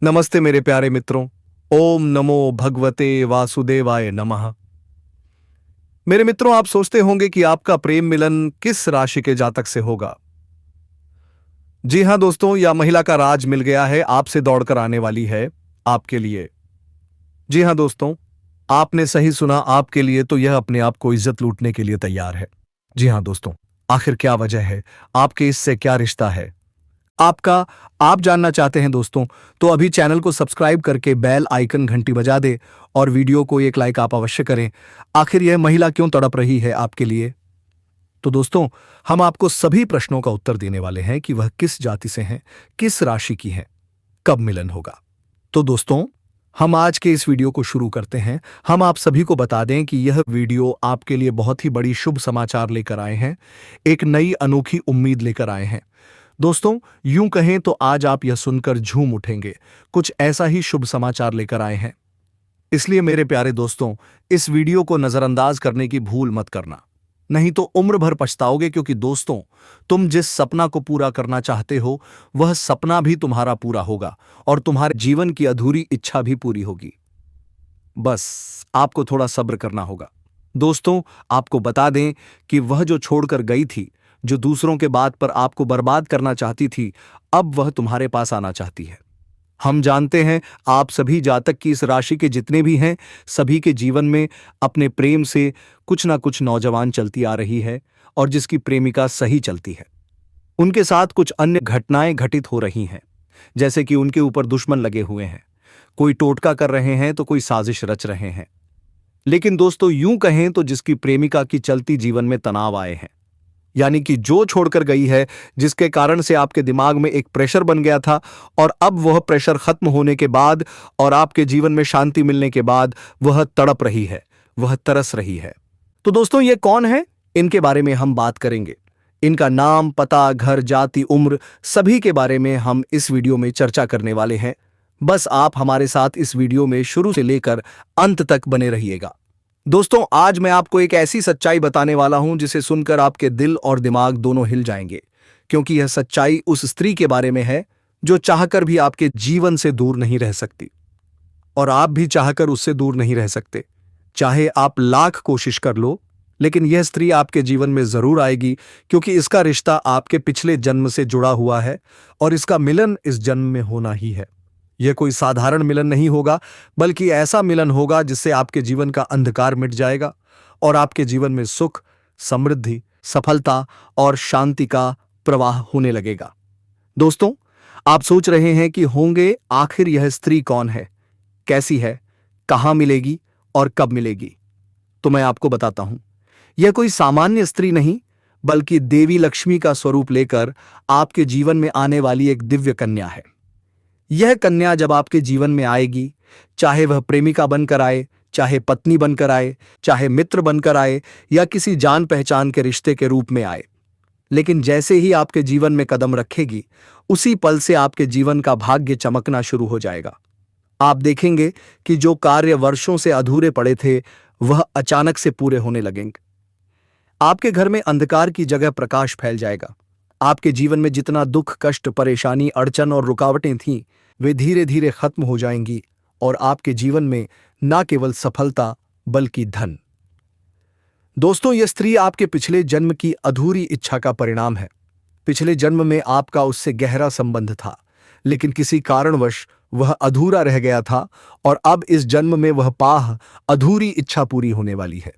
नमस्ते मेरे प्यारे मित्रों। ओम नमो भगवते वासुदेवाय नमः। मेरे मित्रों, आप सोचते होंगे कि आपका प्रेम मिलन किस राशि के जातक से होगा। जी हां दोस्तों, यह महिला का राज मिल गया है, आपसे दौड़कर आने वाली है आपके लिए। जी हां दोस्तों, आपने सही सुना, आपके लिए। तो यह अपने आप को इज्जत लूटने के लिए तैयार है। जी हां दोस्तों, आखिर क्या वजह है, आपके इससे क्या रिश्ता है आपका, आप जानना चाहते हैं दोस्तों, तो अभी चैनल को सब्सक्राइब करके बेल आइकन घंटी बजा दे और वीडियो को एक लाइक आप अवश्य करें। आखिर यह महिला क्यों तड़प रही है आपके लिए? तो दोस्तों, हम आपको सभी प्रश्नों का उत्तर देने वाले हैं कि वह किस जाति से हैं, किस राशि की हैं, कब मिलन होगा। तो दोस्तों, हम आज के इस वीडियो को शुरू करते हैं। हम आप सभी को बता दें कि यह वीडियो आपके लिए बहुत ही बड़ी शुभ समाचार लेकर आए हैं, एक नई अनोखी उम्मीद लेकर आए हैं। दोस्तों, यूं कहें तो आज आप यह सुनकर झूम उठेंगे, कुछ ऐसा ही शुभ समाचार लेकर आए हैं। इसलिए मेरे प्यारे दोस्तों, इस वीडियो को नजरअंदाज करने की भूल मत करना, नहीं तो उम्र भर पछताओगे। क्योंकि दोस्तों, तुम जिस सपना को पूरा करना चाहते हो, वह सपना भी तुम्हारा पूरा होगा और तुम्हारे जीवन की अधूरी इच्छा भी पूरी होगी। बस आपको थोड़ा सब्र करना होगा। दोस्तों, आपको बता दें कि वह जो छोड़कर गई थी, जो दूसरों के बात पर आपको बर्बाद करना चाहती थी, अब वह तुम्हारे पास आना चाहती है। हम जानते हैं, आप सभी जातक की इस राशि के जितने भी हैं, सभी के जीवन में अपने प्रेम से कुछ ना कुछ नौजवान चलती आ रही है और जिसकी प्रेमिका सही चलती है, उनके साथ कुछ अन्य घटनाएं घटित हो रही हैं। जैसे कि उनके ऊपर दुश्मन लगे हुए हैं, कोई टोटका कर रहे हैं तो कोई साजिश रच रहे हैं। लेकिन दोस्तों, यूं कहें तो जिसकी प्रेमिका की चलती जीवन में तनाव आए हैं, यानी कि जो छोड़कर गई है, जिसके कारण से आपके दिमाग में एक प्रेशर बन गया था, और अब वह प्रेशर खत्म होने के बाद और आपके जीवन में शांति मिलने के बाद वह तड़प रही है, वह तरस रही है। तो दोस्तों, ये कौन है, इनके बारे में हम बात करेंगे। इनका नाम, पता, घर, जाति, उम्र, सभी के बारे में हम इस वीडियो में चर्चा करने वाले हैं। बस आप हमारे साथ इस वीडियो में शुरू से लेकर अंत तक बने रहिएगा। दोस्तों, आज मैं आपको एक ऐसी सच्चाई बताने वाला हूं जिसे सुनकर आपके दिल और दिमाग दोनों हिल जाएंगे। क्योंकि यह सच्चाई उस स्त्री के बारे में है जो चाहकर भी आपके जीवन से दूर नहीं रह सकती, और आप भी चाहकर उससे दूर नहीं रह सकते। चाहे आप लाख कोशिश कर लो, लेकिन यह स्त्री आपके जीवन में जरूर आएगी, क्योंकि इसका रिश्ता आपके पिछले जन्म से जुड़ा हुआ है और इसका मिलन इस जन्म में होना ही है। यह कोई साधारण मिलन नहीं होगा, बल्कि ऐसा मिलन होगा जिससे आपके जीवन का अंधकार मिट जाएगा और आपके जीवन में सुख, समृद्धि, सफलता और शांति का प्रवाह होने लगेगा। दोस्तों, आप सोच रहे हैं कि होंगे आखिर यह स्त्री कौन है, कैसी है, कहां मिलेगी और कब मिलेगी। तो मैं आपको बताता हूं, यह कोई सामान्य स्त्री नहीं, बल्कि देवी लक्ष्मी का स्वरूप लेकर आपके जीवन में आने वाली एक दिव्य कन्या है। यह कन्या जब आपके जीवन में आएगी, चाहे वह प्रेमिका बनकर आए, चाहे पत्नी बनकर आए, चाहे मित्र बनकर आए, या किसी जान पहचान के रिश्ते के रूप में आए, लेकिन जैसे ही आपके जीवन में कदम रखेगी, उसी पल से आपके जीवन का भाग्य चमकना शुरू हो जाएगा। आप देखेंगे कि जो कार्य वर्षों से अधूरे पड़े थे, वह अचानक से पूरे होने लगेंगे। आपके घर में अंधकार की जगह प्रकाश फैल जाएगा। आपके जीवन में जितना दुख, कष्ट, परेशानी, अड़चन और रुकावटें थीं, वे धीरे धीरे खत्म हो जाएंगी और आपके जीवन में न केवल सफलता बल्कि धन। दोस्तों, यह स्त्री आपके पिछले जन्म की अधूरी इच्छा का परिणाम है। पिछले जन्म में आपका उससे गहरा संबंध था, लेकिन किसी कारणवश वह अधूरा रह गया था, और अब इस जन्म में वह पाह अधूरी इच्छा पूरी होने वाली है।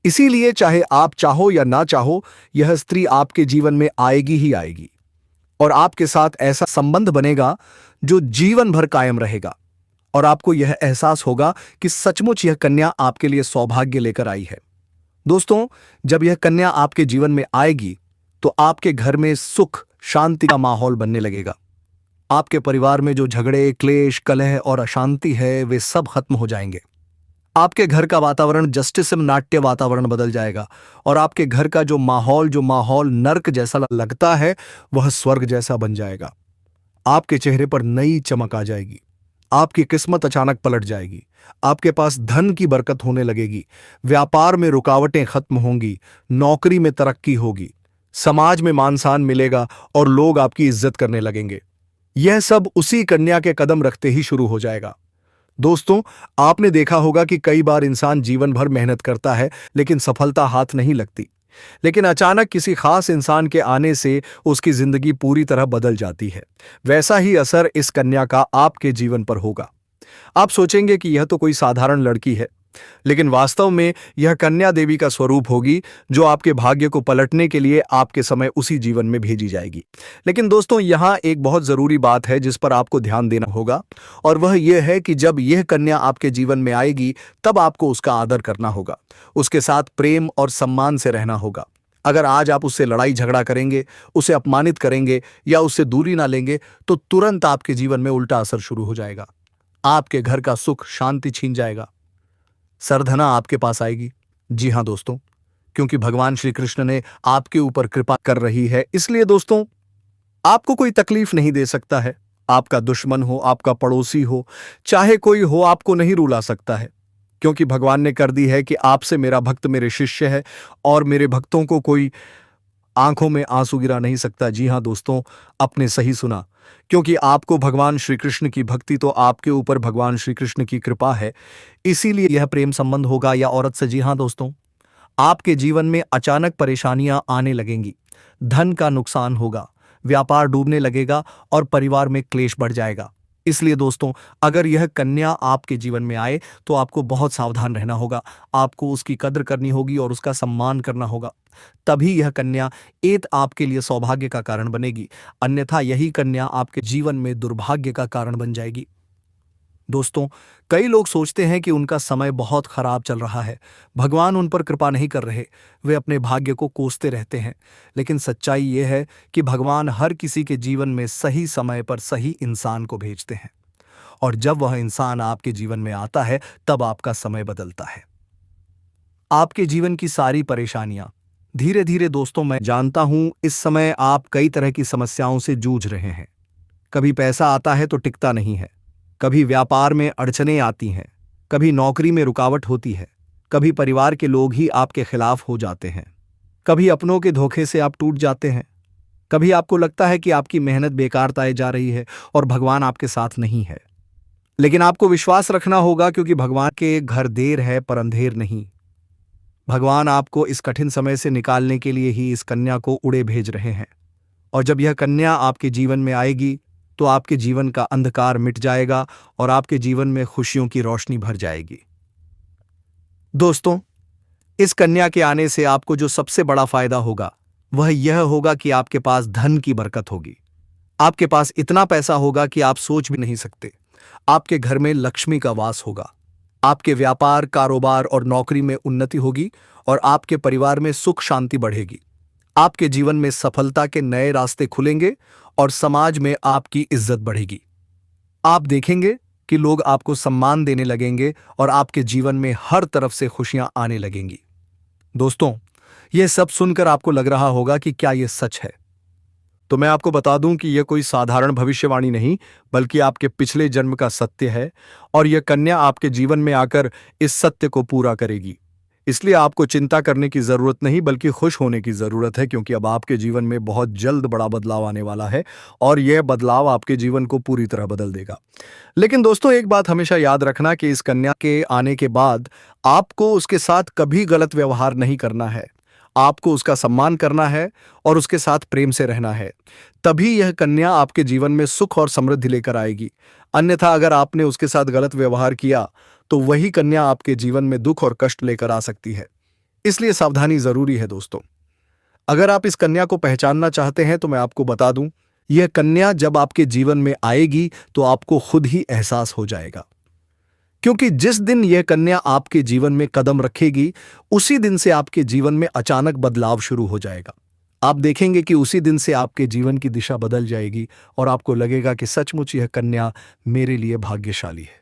इसीलिए चाहे आप चाहो या ना चाहो, यह स्त्री आपके जीवन में आएगी ही आएगी, और आपके साथ ऐसा संबंध बनेगा जो जीवन भर कायम रहेगा। और आपको यह एहसास होगा कि सचमुच यह कन्या आपके लिए सौभाग्य लेकर आई है। दोस्तों, जब यह कन्या आपके जीवन में आएगी, तो आपके घर में सुख, शांति का माहौल बनने लगेगा। आपके परिवार में जो झगड़े, क्लेश, कलह और अशांति है, वे सब खत्म हो जाएंगे। आपके घर का वातावरण जस्टिसम नाट्य वातावरण बदल जाएगा, और आपके घर का जो माहौल नर्क जैसा लगता है, वह स्वर्ग जैसा बन जाएगा। आपके चेहरे पर नई चमक आ जाएगी, आपकी किस्मत अचानक पलट जाएगी, आपके पास धन की बरकत होने लगेगी, व्यापार में रुकावटें खत्म होंगी, नौकरी में तरक्की होगी, समाज में मान सम्मान मिलेगा और लोग आपकी इज्जत करने लगेंगे। यह सब उसी कन्या के कदम रखते ही शुरू हो जाएगा। दोस्तों, आपने देखा होगा कि कई बार इंसान जीवन भर मेहनत करता है लेकिन सफलता हाथ नहीं लगती। लेकिन अचानक किसी खास इंसान के आने से उसकी जिंदगी पूरी तरह बदल जाती है। वैसा ही असर इस कन्या का आपके जीवन पर होगा। आप सोचेंगे कि यह तो कोई साधारण लड़की है, लेकिन वास्तव में यह कन्या देवी का स्वरूप होगी जो आपके भाग्य को पलटने के लिए आपके समय उसी जीवन में भेजी जाएगी। लेकिन दोस्तों, यहाँ एक बहुत जरूरी बात है जिस पर आपको ध्यान देना होगा, और वह यह है कि जब यह कन्या आपके जीवन में आएगी तब आपको उसका आदर करना होगा, उसके साथ प्रेम और सम्मान से रहना होगा। अगर आज आप उससे लड़ाई झगड़ा करेंगे, उसे अपमानित करेंगे या उससे दूरी ना लेंगे तो तुरंत आपके जीवन में उल्टा असर शुरू हो जाएगा। आपके घर का सुख शांति छीन जाएगा, सरधना आपके पास आएगी। जी हां दोस्तों, क्योंकि भगवान श्री कृष्ण ने आपके ऊपर कृपा कर रही है, इसलिए दोस्तों आपको कोई तकलीफ नहीं दे सकता है। आपका दुश्मन हो, आपका पड़ोसी हो, चाहे कोई हो, आपको नहीं रुला सकता है, क्योंकि भगवान ने कर दी है कि आपसे मेरा भक्त मेरे शिष्य है और मेरे भक्तों को कोई आंखों में आंसू गिरा नहीं सकता। जी हां दोस्तों, आपने सही सुना, क्योंकि आपको भगवान श्री कृष्ण की भक्ति, तो आपके ऊपर भगवान श्री कृष्ण की कृपा है, इसीलिए यह प्रेम संबंध होगा या औरत से। जी हां दोस्तों, आपके जीवन में अचानक परेशानियां आने लगेंगी, धन का नुकसान होगा, व्यापार डूबने लगेगा और परिवार में क्लेश बढ़ जाएगा। इसलिए दोस्तों, अगर यह कन्या आपके जीवन में आए तो आपको बहुत सावधान रहना होगा, आपको उसकी कद्र करनी होगी और उसका सम्मान करना होगा। तभी यह कन्या एक आपके लिए सौभाग्य का कारण बनेगी, अन्यथा यही कन्या आपके जीवन में दुर्भाग्य का कारण बन जाएगी। दोस्तों, कई लोग सोचते हैं कि उनका समय बहुत खराब चल रहा है, भगवान उन पर कृपा नहीं कर रहे, वे अपने भाग्य को कोसते रहते हैं। लेकिन सच्चाई यह है कि भगवान हर किसी के जीवन में सही समय पर सही इंसान को भेजते हैं, और जब वह इंसान आपके जीवन में आता है तब आपका समय बदलता है। आपके जीवन की सारी परेशानियां धीरे धीरे, दोस्तों मैं जानता हूं इस समय आप कई तरह की समस्याओं से जूझ रहे हैं। कभी पैसा आता है तो टिकता नहीं है, कभी व्यापार में अड़चनें आती हैं, कभी नौकरी में रुकावट होती है, कभी परिवार के लोग ही आपके खिलाफ हो जाते हैं, कभी अपनों के धोखे से आप टूट जाते हैं, कभी आपको लगता है कि आपकी मेहनत बेकार ताई जा रही है और भगवान आपके साथ नहीं है। लेकिन आपको विश्वास रखना होगा, क्योंकि भगवान के घर देर है पर अंधेर नहीं। भगवान आपको इस कठिन समय से निकालने के लिए ही इस कन्या को उड़े भेज रहे हैं, और जब यह कन्या आपके जीवन में आएगी तो आपके जीवन का अंधकार मिट जाएगा और आपके जीवन में खुशियों की रोशनी भर जाएगी। दोस्तों, इस कन्या के आने से आपको जो सबसे बड़ा फायदा होगा वह यह होगा कि आपके पास धन की बरकत होगी। आपके पास इतना पैसा होगा कि आप सोच भी नहीं सकते। आपके घर में लक्ष्मी का वास होगा, आपके व्यापार, कारोबार और नौकरी में उन्नति होगी और आपके परिवार में सुख शांति बढ़ेगी। आपके जीवन में सफलता के नए रास्ते खुलेंगे और समाज में आपकी इज्जत बढ़ेगी। आप देखेंगे कि लोग आपको सम्मान देने लगेंगे और आपके जीवन में हर तरफ से खुशियां आने लगेंगी। दोस्तों, यह सब सुनकर आपको लग रहा होगा कि क्या यह सच है? तो मैं आपको बता दूं कि यह कोई साधारण भविष्यवाणी नहीं, बल्कि आपके पिछले जन्म का सत्य है, और यह कन्या आपके जीवन में आकर इस सत्य को पूरा करेगी। इसलिए आपको चिंता करने की जरूरत नहीं, बल्कि खुश होने की जरूरत है, क्योंकि अब आपके जीवन में बहुत जल्द बड़ा बदलाव आने वाला है और यह बदलाव आपके जीवन को पूरी तरह बदल देगा। लेकिन दोस्तों, एक बात हमेशा याद रखना कि इस कन्या के आने के बाद आपको उसके साथ कभी गलत व्यवहार नहीं करना है। आपको उसका सम्मान करना है और उसके साथ प्रेम से रहना है। तभी यह कन्या आपके जीवन में सुख और समृद्धि लेकर आएगी। अन्यथा अगर आपने उसके साथ गलत व्यवहार किया तो वही कन्या आपके जीवन में दुख और कष्ट लेकर आ सकती है। इसलिए सावधानी जरूरी है दोस्तों। अगर आप इस कन्या को पहचानना चाहते हैं तो मैं आपको बता दूं, यह कन्या जब आपके जीवन में आएगी तो आपको खुद ही एहसास हो जाएगा, क्योंकि जिस दिन यह कन्या आपके जीवन में कदम रखेगी उसी दिन से आपके जीवन में अचानक बदलाव शुरू हो जाएगा। आप देखेंगे कि उसी दिन से आपके जीवन की दिशा बदल जाएगी और आपको लगेगा कि सचमुच यह कन्या मेरे लिए भाग्यशाली है।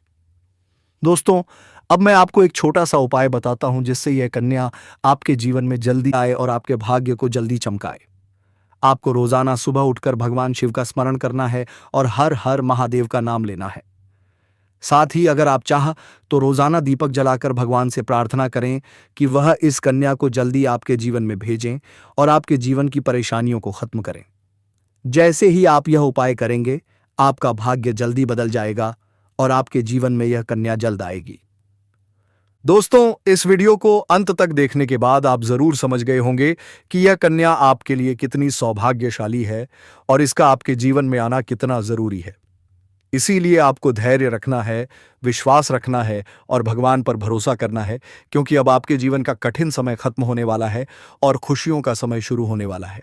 दोस्तों, अब मैं आपको एक छोटा सा उपाय बताता हूं जिससे यह कन्या आपके जीवन में जल्दी आए और आपके भाग्य को जल्दी चमकाए। आपको रोजाना सुबह उठकर भगवान शिव का स्मरण करना है और हर हर महादेव का नाम लेना है। साथ ही अगर आप चाह तो रोजाना दीपक जलाकर भगवान से प्रार्थना करें कि वह इस कन्या को जल्दी आपके जीवन में भेजें और आपके जीवन की परेशानियों को खत्म करें। जैसे ही आप यह उपाय करेंगे, आपका भाग्य जल्दी बदल जाएगा और आपके जीवन में यह कन्या जल्द आएगी। दोस्तों, इस वीडियो को अंत तक देखने के बाद आप जरूर समझ गए होंगे कि यह कन्या आपके लिए कितनी सौभाग्यशाली है और इसका आपके जीवन में आना कितना जरूरी है। इसीलिए आपको धैर्य रखना है, विश्वास रखना है और भगवान पर भरोसा करना है, क्योंकि अब आपके जीवन का कठिन समय खत्म होने वाला है और खुशियों का समय शुरू होने वाला है।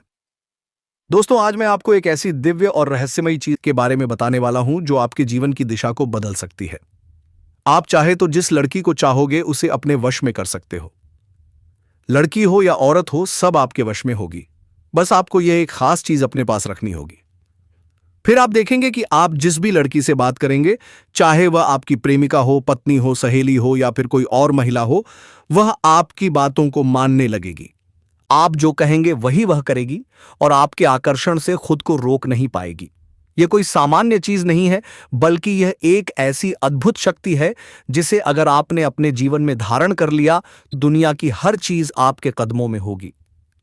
दोस्तों, आज मैं आपको एक ऐसी दिव्य और रहस्यमयी चीज के बारे में बताने वाला हूं जो आपके जीवन की दिशा को बदल सकती है। आप चाहे तो जिस लड़की को चाहोगे उसे अपने वश में कर सकते हो। लड़की हो या औरत हो, सब आपके वश में होगी। बस आपको यह एक खास चीज अपने पास रखनी होगी। फिर आप देखेंगे कि आप जिस भी लड़की से बात करेंगे, चाहे वह आपकी प्रेमिका हो, पत्नी हो, सहेली हो या फिर कोई और महिला हो, वह आपकी बातों को मानने लगेगी। आप जो कहेंगे वही वह करेगी और आपके आकर्षण से खुद को रोक नहीं पाएगी। यह कोई सामान्य चीज नहीं है, बल्कि यह एक ऐसी अद्भुत शक्ति है जिसे अगर आपने अपने जीवन में धारण कर लिया, दुनिया की हर चीज आपके कदमों में होगी।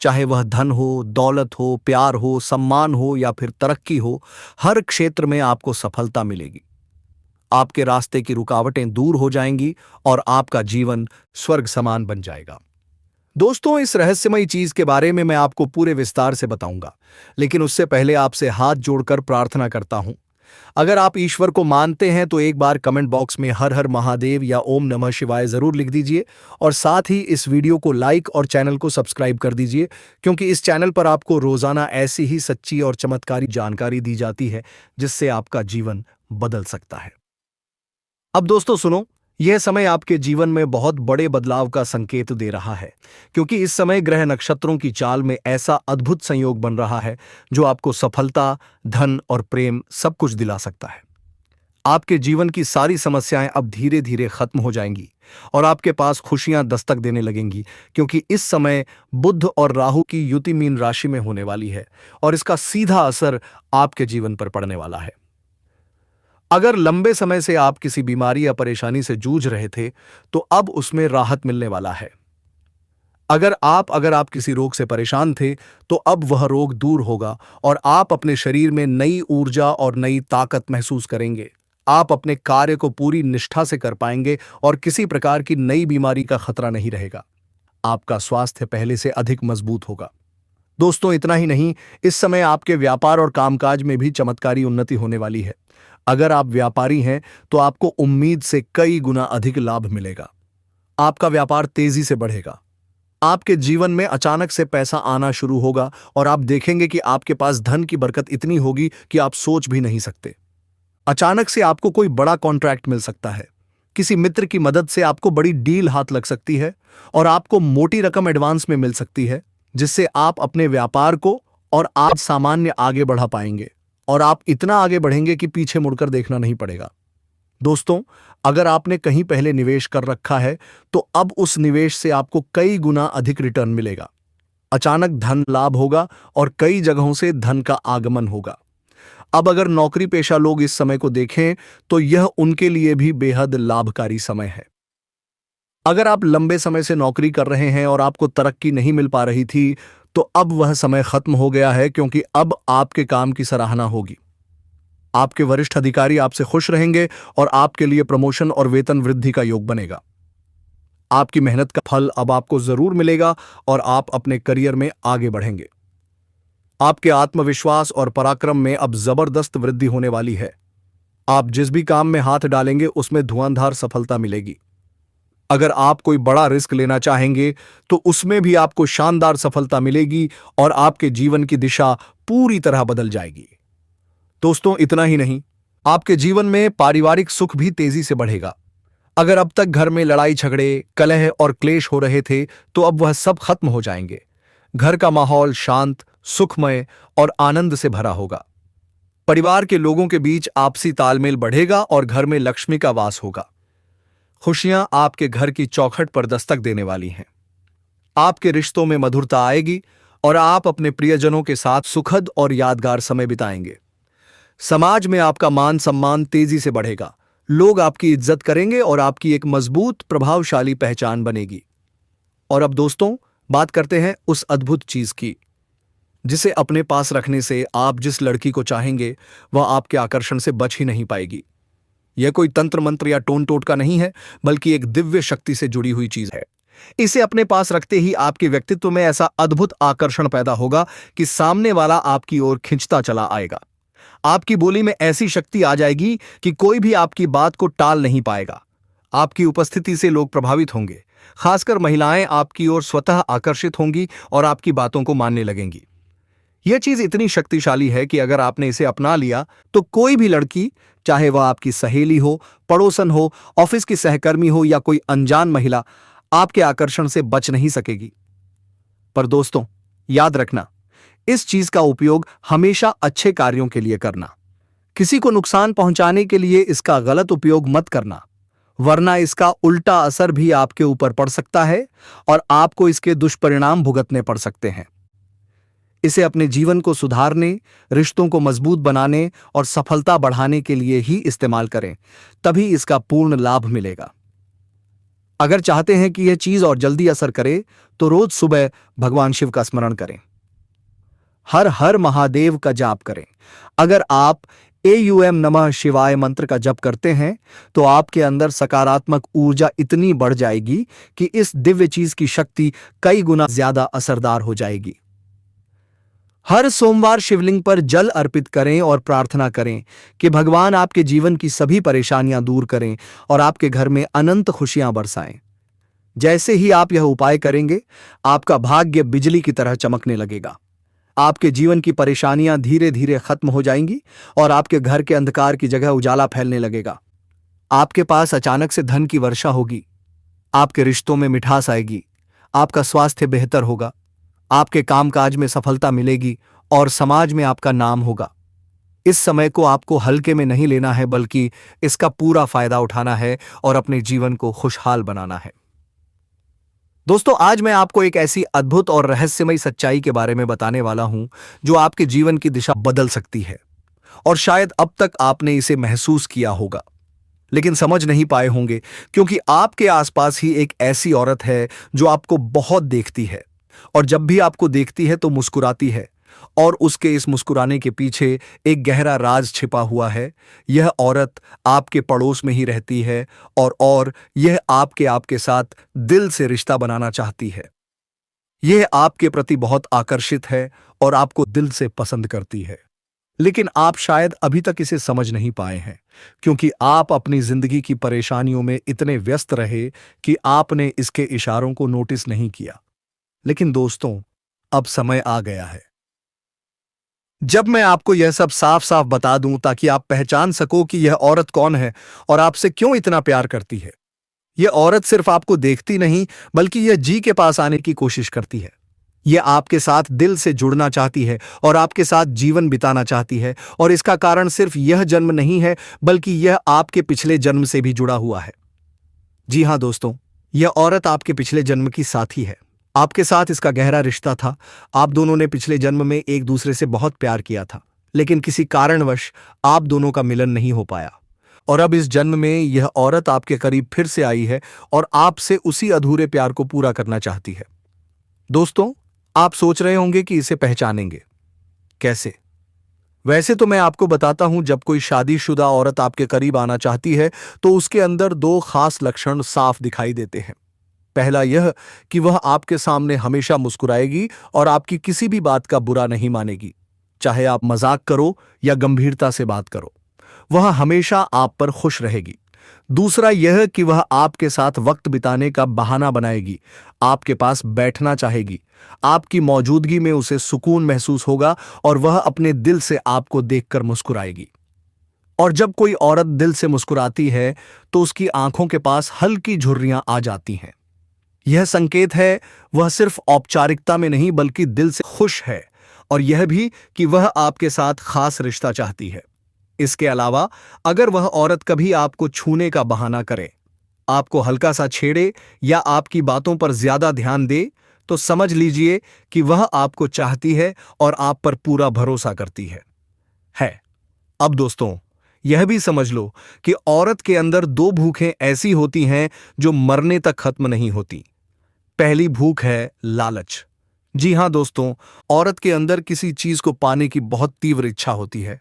चाहे वह धन हो, दौलत हो, प्यार हो, सम्मान हो या फिर तरक्की हो, हर क्षेत्र में आपको सफलता मिलेगी। आपके रास्ते की रुकावटें दूर हो जाएंगी और आपका जीवन स्वर्ग समान बन जाएगा। दोस्तों, इस रहस्यमयी चीज के बारे में मैं आपको पूरे विस्तार से बताऊंगा, लेकिन उससे पहले आपसे हाथ जोड़कर प्रार्थना करता हूं। अगर आप ईश्वर को मानते हैं तो एक बार कमेंट बॉक्स में हर हर महादेव या ओम नमः शिवाय जरूर लिख दीजिए और साथ ही इस वीडियो को लाइक और चैनल को सब्सक्राइब कर दीजिए, क्योंकि इस चैनल पर आपको रोजाना ऐसी ही सच्ची और चमत्कारी जानकारी दी जाती है जिससे आपका जीवन बदल सकता है। अब दोस्तों सुनो, यह समय आपके जीवन में बहुत बड़े बदलाव का संकेत दे रहा है, क्योंकि इस समय ग्रह नक्षत्रों की चाल में ऐसा अद्भुत संयोग बन रहा है जो आपको सफलता, धन और प्रेम सब कुछ दिला सकता है। आपके जीवन की सारी समस्याएं अब धीरे धीरे खत्म हो जाएंगी और आपके पास खुशियां दस्तक देने लगेंगी, क्योंकि इस समय बुध और राहु की युति मीन राशि में होने वाली है और इसका सीधा असर आपके जीवन पर पड़ने वाला है। अगर लंबे समय से आप किसी बीमारी या परेशानी से जूझ रहे थे, तो अब उसमें राहत मिलने वाला है। अगर आप किसी रोग से परेशान थे, तो अब वह रोग दूर होगा और आप अपने शरीर में नई ऊर्जा और नई ताकत महसूस करेंगे। आप अपने कार्य को पूरी निष्ठा से कर पाएंगे और किसी प्रकार की नई बीमारी का खतरा नहीं रहेगा। आपका स्वास्थ्य पहले से अधिक मजबूत होगा। दोस्तों, इतना ही नहीं, इस समय आपके व्यापार और कामकाज में भी चमत्कारी उन्नति होने वाली है। अगर आप व्यापारी हैं तो आपको उम्मीद से कई गुना अधिक लाभ मिलेगा। आपका व्यापार तेजी से बढ़ेगा। आपके जीवन में अचानक से पैसा आना शुरू होगा और आप देखेंगे कि आपके पास धन की बरकत इतनी होगी कि आप सोच भी नहीं सकते। अचानक से आपको कोई बड़ा कॉन्ट्रैक्ट मिल सकता है। किसी मित्र की मदद से आपको बड़ी डील हाथ लग सकती है और आपको मोटी रकम एडवांस में मिल सकती है, जिससे आप अपने व्यापार को और आप सामान्य आगे बढ़ा पाएंगे और आप इतना आगे बढ़ेंगे कि पीछे मुड़कर देखना नहीं पड़ेगा। दोस्तों, अगर आपने कहीं पहले निवेश कर रखा है तो अब उस निवेश से आपको कई गुना अधिक रिटर्न मिलेगा। अचानक धन लाभ होगा और कई जगहों से धन का आगमन होगा। अब अगर नौकरी पेशा लोग इस समय को देखें तो यह उनके लिए भी बेहद लाभकारी समय है। अगर आप लंबे समय से नौकरी कर रहे हैं और आपको तरक्की नहीं मिल पा रही थी, तो अब वह समय खत्म हो गया है, क्योंकि अब आपके काम की सराहना होगी। आपके वरिष्ठ अधिकारी आपसे खुश रहेंगे और आपके लिए प्रमोशन और वेतन वृद्धि का योग बनेगा। आपकी मेहनत का फल अब आपको जरूर मिलेगा और आप अपने करियर में आगे बढ़ेंगे। आपके आत्मविश्वास और पराक्रम में अब जबरदस्त वृद्धि होने वाली है। आप जिस भी काम में हाथ डालेंगे उसमें धुआंधार सफलता मिलेगी। अगर आप कोई बड़ा रिस्क लेना चाहेंगे तो उसमें भी आपको शानदार सफलता मिलेगी और आपके जीवन की दिशा पूरी तरह बदल जाएगी। दोस्तों, इतना ही नहीं, आपके जीवन में पारिवारिक सुख भी तेजी से बढ़ेगा। अगर अब तक घर में लड़ाई झगड़े, कलह और क्लेश हो रहे थे, तो अब वह सब खत्म हो जाएंगे। घर का माहौल शांत, सुखमय और आनंद से भरा होगा। परिवार के लोगों के बीच आपसी तालमेल बढ़ेगा और घर में लक्ष्मी का वास होगा। खुशियां आपके घर की चौखट पर दस्तक देने वाली हैं। आपके रिश्तों में मधुरता आएगी और आप अपने प्रियजनों के साथ सुखद और यादगार समय बिताएंगे। समाज में आपका मान सम्मान तेजी से बढ़ेगा। लोग आपकी इज्जत करेंगे और आपकी एक मजबूत, प्रभावशाली पहचान बनेगी। और अब दोस्तों, बात करते हैं उस अद्भुत चीज की। जिसे अपने पास रखने से आप जिस लड़की को चाहेंगे वह आपके आकर्षण से बच ही नहीं पाएगी। यह कोई तंत्र मंत्र या टोन टोटका नहीं है, बल्कि एक दिव्य शक्ति से जुड़ी हुई चीज है। इसे अपने पास रखते ही आपके व्यक्तित्व में ऐसा अद्भुत आकर्षण पैदा होगा कि सामने वाला आपकी ओर खिंचता चला आएगा। आपकी बोली में ऐसी शक्ति आ जाएगी कि कोई भी आपकी बात को टाल नहीं पाएगा। आपकी उपस्थिति से लोग प्रभावित होंगे, खासकर महिलाएं आपकी ओर स्वतः आकर्षित होंगी और आपकी बातों को मानने लगेंगी। यह चीज इतनी शक्तिशाली है कि अगर आपने इसे अपना लिया तो कोई भी लड़की, चाहे वह आपकी सहेली हो, पड़ोसन हो, ऑफिस की सहकर्मी हो या कोई अनजान महिला, आपके आकर्षण से बच नहीं सकेगी। पर दोस्तों, याद रखना, इस चीज का उपयोग हमेशा अच्छे कार्यों के लिए करना। किसी को नुकसान पहुंचाने के लिए इसका गलत उपयोग मत करना, वरना इसका उल्टा असर भी आपके ऊपर पड़ सकता है और आपको इसके दुष्परिणाम भुगतने पड़ सकते हैं। इसे अपने जीवन को सुधारने, रिश्तों को मजबूत बनाने और सफलता बढ़ाने के लिए ही इस्तेमाल करें, तभी इसका पूर्ण लाभ मिलेगा। अगर चाहते हैं कि यह चीज और जल्दी असर करे तो रोज सुबह भगवान शिव का स्मरण करें, हर हर महादेव का जाप करें। अगर आप AUM नमः शिवाय मंत्र का जप करते हैं तो आपके अंदर सकारात्मक ऊर्जा इतनी बढ़ जाएगी कि इस दिव्य चीज की शक्ति कई गुना ज्यादा असरदार हो जाएगी। हर सोमवार शिवलिंग पर जल अर्पित करें और प्रार्थना करें कि भगवान आपके जीवन की सभी परेशानियां दूर करें और आपके घर में अनंत खुशियां बरसाएं। जैसे ही आप यह उपाय करेंगे, आपका भाग्य बिजली की तरह चमकने लगेगा। आपके जीवन की परेशानियां धीरे धीरे खत्म हो जाएंगी और आपके घर के अंधकार की जगह उजाला फैलने लगेगा। आपके पास अचानक से धन की वर्षा होगी, आपके रिश्तों में मिठास आएगी, आपका स्वास्थ्य बेहतर होगा, आपके कामकाज में सफलता मिलेगी और समाज में आपका नाम होगा। इस समय को आपको हल्के में नहीं लेना है, बल्कि इसका पूरा फायदा उठाना है और अपने जीवन को खुशहाल बनाना है। दोस्तों, आज मैं आपको एक ऐसी अद्भुत और रहस्यमयी सच्चाई के बारे में बताने वाला हूं जो आपके जीवन की दिशा बदल सकती है और शायद अब तक आपने इसे महसूस किया होगा, लेकिन समझ नहीं पाए होंगे, क्योंकि आपके आसपास ही एक ऐसी औरत है जो आपको बहुत देखती है और जब भी आपको देखती है तो मुस्कुराती है, और उसके इस मुस्कुराने के पीछे एक गहरा राज छिपा हुआ है। यह औरत आपके पड़ोस में ही रहती है और यह आपके साथ दिल से रिश्ता बनाना चाहती है। यह आपके प्रति बहुत आकर्षित है और आपको दिल से पसंद करती है, लेकिन आप शायद अभी तक इसे समझ नहीं पाए हैं, क्योंकि आप अपनी जिंदगी की परेशानियों में इतने व्यस्त रहे कि आपने इसके इशारों को नोटिस नहीं किया। लेकिन दोस्तों, अब समय आ गया है जब मैं आपको यह सब साफ साफ बता दूं, ताकि आप पहचान सको कि यह औरत कौन है और आपसे क्यों इतना प्यार करती है। यह औरत सिर्फ आपको देखती नहीं, बल्कि यह जी के पास आने की कोशिश करती है। यह आपके साथ दिल से जुड़ना चाहती है और आपके साथ जीवन बिताना चाहती है, और इसका कारण सिर्फ यह जन्म नहीं है, बल्कि यह आपके पिछले जन्म से भी जुड़ा हुआ है। जी हां दोस्तों, यह औरत आपके पिछले जन्म की साथी है। आपके साथ इसका गहरा रिश्ता था। आप दोनों ने पिछले जन्म में एक दूसरे से बहुत प्यार किया था, लेकिन किसी कारणवश आप दोनों का मिलन नहीं हो पाया, और अब इस जन्म में यह औरत आपके करीब फिर से आई है और आपसे उसी अधूरे प्यार को पूरा करना चाहती है। दोस्तों, आप सोच रहे होंगे कि इसे पहचानेंगे कैसे। वैसे तो मैं आपको बताता हूं, जब कोई शादीशुदा औरत आपके करीब आना चाहती है तो उसके अंदर दो खास लक्षण साफ दिखाई देते हैं। पहला यह कि वह आपके सामने हमेशा मुस्कुराएगी और आपकी किसी भी बात का बुरा नहीं मानेगी, चाहे आप मजाक करो या गंभीरता से बात करो, वह हमेशा आप पर खुश रहेगी। दूसरा यह कि वह आपके साथ वक्त बिताने का बहाना बनाएगी, आपके पास बैठना चाहेगी, आपकी मौजूदगी में उसे सुकून महसूस होगा और वह अपने दिल से आपको देखकर मुस्कुराएगी। और जब कोई औरत दिल से मुस्कुराती है तो उसकी आंखों के पास हल्की झुर्रियां आ जाती हैं। यह संकेत है वह सिर्फ औपचारिकता में नहीं, बल्कि दिल से खुश है, और यह भी कि वह आपके साथ खास रिश्ता चाहती है। इसके अलावा अगर वह औरत कभी आपको छूने का बहाना करे, आपको हल्का सा छेड़े या आपकी बातों पर ज्यादा ध्यान दे, तो समझ लीजिए कि वह आपको चाहती है और आप पर पूरा भरोसा करती है। अब दोस्तों, यह भी समझ लो कि औरत के अंदर दो भूखें ऐसी होती हैं जो मरने तक खत्म नहीं होती। पहली भूख है लालच, जी हाँ दोस्तों, औरत के अंदर किसी चीज को पाने की बहुत तीव्र इच्छा होती है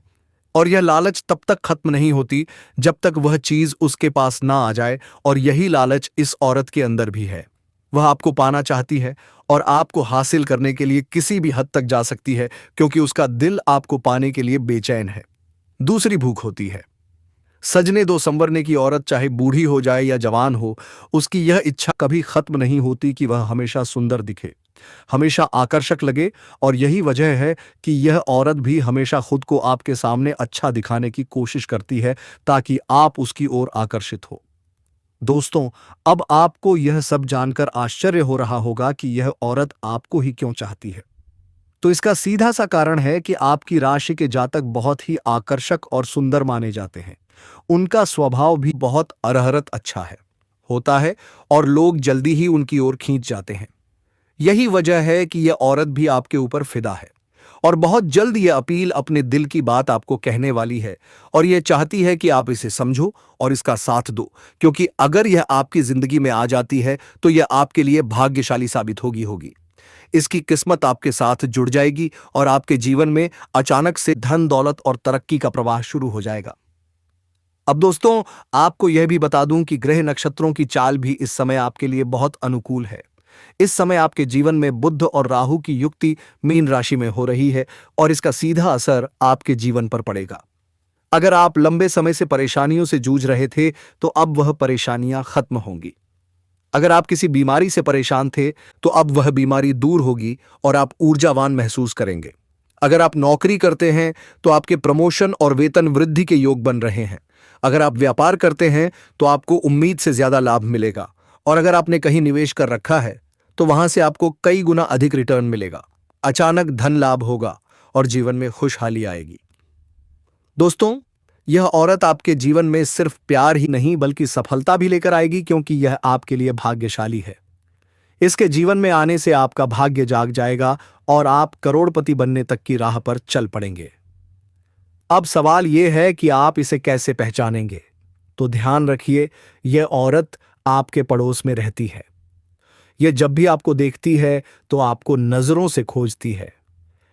और यह लालच तब तक खत्म नहीं होती जब तक वह चीज उसके पास ना आ जाए। और यही लालच इस औरत के अंदर भी है। वह आपको पाना चाहती है और आपको हासिल करने के लिए किसी भी हद तक जा सकती है, क्योंकि उसका दिल आपको पाने के लिए बेचैन है। दूसरी भूख होती है। सजने दो संवरने की औरत चाहे बूढ़ी हो जाए या जवान हो, उसकी यह इच्छा कभी खत्म नहीं होती कि वह हमेशा सुंदर दिखे, हमेशा आकर्षक लगे। और यही वजह है कि यह औरत भी हमेशा खुद को आपके सामने अच्छा दिखाने की कोशिश करती है, ताकि आप उसकी ओर आकर्षित हो। दोस्तों, अब आपको यह सब जानकर आश्चर्य हो रहा होगा कि यह औरत आपको ही क्यों चाहती है। तो इसका सीधा सा कारण है कि आपकी राशि के जातक बहुत ही आकर्षक और सुंदर माने जाते हैं। उनका स्वभाव भी बहुत अरहरत अच्छा है होता है और लोग जल्दी ही उनकी ओर खींच जाते हैं। यही वजह है कि यह औरत भी आपके ऊपर फिदा है और बहुत जल्द यह अपील अपने दिल की बात आपको कहने वाली है और यह चाहती है कि आप इसे समझो और इसका साथ दो, क्योंकि अगर यह आपकी जिंदगी में आ जाती है तो यह आपके लिए भाग्यशाली साबित होगी होगी इसकी किस्मत आपके साथ जुड़ जाएगी और आपके जीवन में अचानक से धन दौलत और तरक्की का प्रवाह शुरू हो जाएगा। अब दोस्तों, आपको यह भी बता दूं कि ग्रह नक्षत्रों की चाल भी इस समय आपके लिए बहुत अनुकूल है। इस समय आपके जीवन में बुध और राहु की युक्ति मीन राशि में हो रही है और इसका सीधा असर आपके जीवन पर पड़ेगा। अगर आप लंबे समय से परेशानियों से जूझ रहे थे तो अब वह परेशानियां खत्म होंगी। अगर आप किसी बीमारी से परेशान थे तो अब वह बीमारी दूर होगी और आप ऊर्जावान महसूस करेंगे। अगर आप नौकरी करते हैं तो आपके प्रमोशन और वेतन वृद्धि के योग बन रहे हैं। अगर आप व्यापार करते हैं तो आपको उम्मीद से ज्यादा लाभ मिलेगा। और अगर आपने कहीं निवेश कर रखा है तो वहां से आपको कई गुना अधिक रिटर्न मिलेगा। अचानक धन लाभ होगा और जीवन में खुशहाली आएगी। दोस्तों, यह औरत आपके जीवन में सिर्फ प्यार ही नहीं बल्कि सफलता भी लेकर आएगी, क्योंकि यह आपके लिए भाग्यशाली है। इसके जीवन में आने से आपका भाग्य जाग जाएगा और आप करोड़पति बनने तक की राह पर चल पड़ेंगे। अब सवाल यह है कि आप इसे कैसे पहचानेंगे। तो ध्यान रखिए, यह औरत आपके पड़ोस में रहती है। यह जब भी आपको देखती है तो आपको नजरों से खोजती है।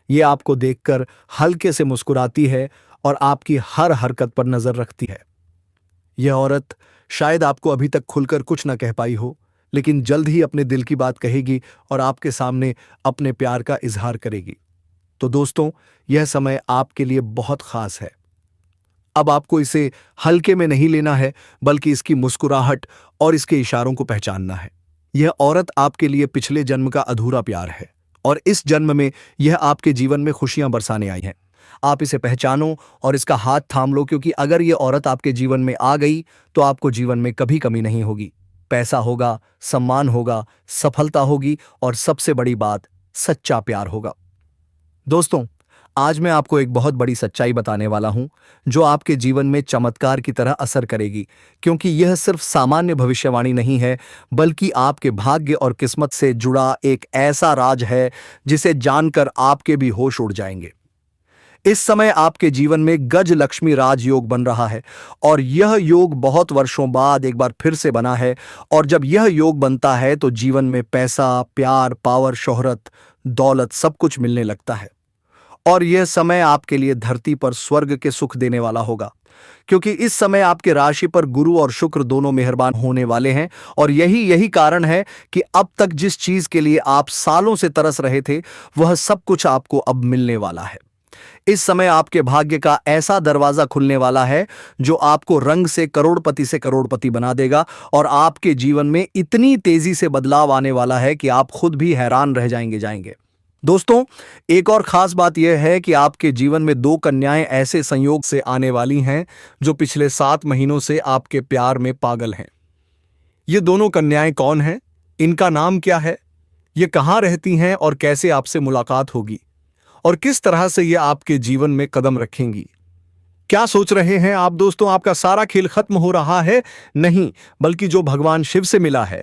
यह आपको देखकर हल्के से मुस्कुराती है और आपकी हर हरकत पर नजर रखती है। यह औरत शायद आपको अभी तक खुलकर कुछ न कह पाई हो, लेकिन जल्द ही अपने दिल की बात कहेगी और आपके सामने अपने प्यार का इजहार करेगी। तो दोस्तों, यह समय आपके लिए बहुत खास है। अब आपको इसे हल्के में नहीं लेना है, बल्कि इसकी मुस्कुराहट और इसके इशारों को पहचानना है। यह औरत आपके लिए पिछले जन्म का अधूरा प्यार है और इस जन्म में यह आपके जीवन में खुशियां बरसाने आई है। आप इसे पहचानो और इसका हाथ थाम लो, क्योंकि अगर यह औरत आपके जीवन में आ गई तो आपको जीवन में कभी कमी नहीं होगी। पैसा होगा, सम्मान होगा, सफलता होगी और सबसे बड़ी बात, सच्चा प्यार होगा। दोस्तों, आज मैं आपको एक बहुत बड़ी सच्चाई बताने वाला हूं जो आपके जीवन में चमत्कार की तरह असर करेगी, क्योंकि यह सिर्फ सामान्य भविष्यवाणी नहीं है, बल्कि आपके भाग्य और किस्मत से जुड़ा एक ऐसा राज है जिसे जानकर आपके भी होश उड़ जाएंगे। इस समय आपके जीवन में गज लक्ष्मी राजयोग बन रहा है और यह योग बहुत वर्षों बाद एक बार फिर से बना है। और जब यह योग बनता है तो जीवन में पैसा, प्यार, पावर, शोहरत, दौलत सब कुछ मिलने लगता है। और यह समय आपके लिए धरती पर स्वर्ग के सुख देने वाला होगा, क्योंकि इस समय आपके राशि पर गुरु और शुक्र दोनों मेहरबान होने वाले हैं। और यही कारण है कि अब तक जिस चीज के लिए आप सालों से तरस रहे थे, वह सब कुछ आपको अब मिलने वाला है। इस समय आपके भाग्य का ऐसा दरवाजा खुलने वाला है जो आपको रंग से करोड़पति बना देगा और आपके जीवन में इतनी तेजी से बदलाव आने वाला है कि आप खुद भी हैरान रह जाएंगे। दोस्तों, एक और खास बात यह है कि आपके जीवन में 2 कन्याएं ऐसे संयोग से आने वाली हैं जो पिछले 7 महीनों से आपके प्यार में पागल हैं। ये दोनों कन्याएं कौन हैं? इनका नाम क्या है? ये कहाँ रहती हैं और कैसे आपसे मुलाकात होगी? और किस तरह से ये आपके जीवन में कदम रखेंगी? क्या सोच रहे हैं आप दोस्तों, आपका सारा खेल खत्म हो रहा है? नहीं, बल्कि जो भगवान शिव से मिला है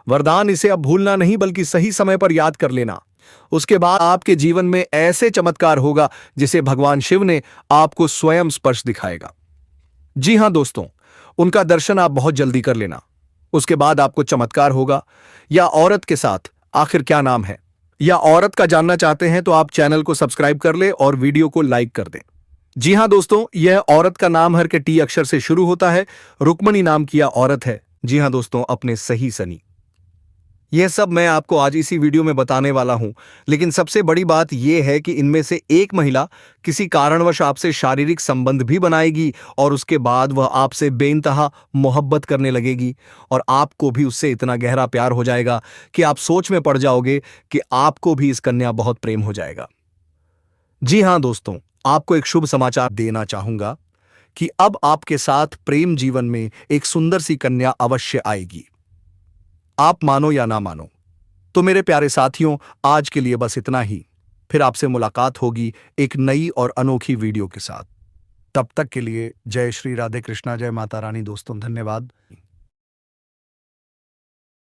वरदान, इसे अब भूलना नहीं बल्कि सही समय पर याद कर लेना। उसके बाद आपके जीवन में ऐसे चमत्कार होगा जिसे भगवान शिव ने आपको स्वयं स्पर्श दिखाएगा। जी हां दोस्तों, उनका दर्शन आप बहुत जल्दी कर लेना। उसके बाद आपको चमत्कार होगा। या औरत के साथ आखिर क्या नाम है? या औरत का जानना चाहते हैं तो आप चैनल को सब्सक्राइब कर ले और वीडियो को लाइक कर दें। जी हां दोस्तों, यह औरत का नाम हर के टी अक्षर से शुरू होता है। रुक्मणी नाम की यह औरत है। जी हां दोस्तों, अपने सही सनी। यह सब मैं आपको आज इसी वीडियो में बताने वाला हूं, लेकिन सबसे बड़ी बात यह है कि इनमें से एक महिला किसी कारणवश आपसे शारीरिक संबंध भी बनाएगी और उसके बाद वह आपसे बेइंतहा मोहब्बत करने लगेगी और आपको भी उससे इतना गहरा प्यार हो जाएगा कि आप सोच में पड़ जाओगे कि आपको भी इस कन्या बहुत प्रेम हो जाएगा। जी हां दोस्तों, आपको एक शुभ समाचार देना चाहूंगा कि अब आपके साथ प्रेम जीवन में एक सुंदर सी कन्या अवश्य आएगी। आप मानो या ना मानो। तो मेरे प्यारे साथियों, आज के लिए बस इतना ही। फिर आपसे मुलाकात होगी एक नई और अनोखी वीडियो के साथ। तब तक के लिए जय श्री राधे कृष्णा, जय माता रानी दोस्तों, धन्यवाद।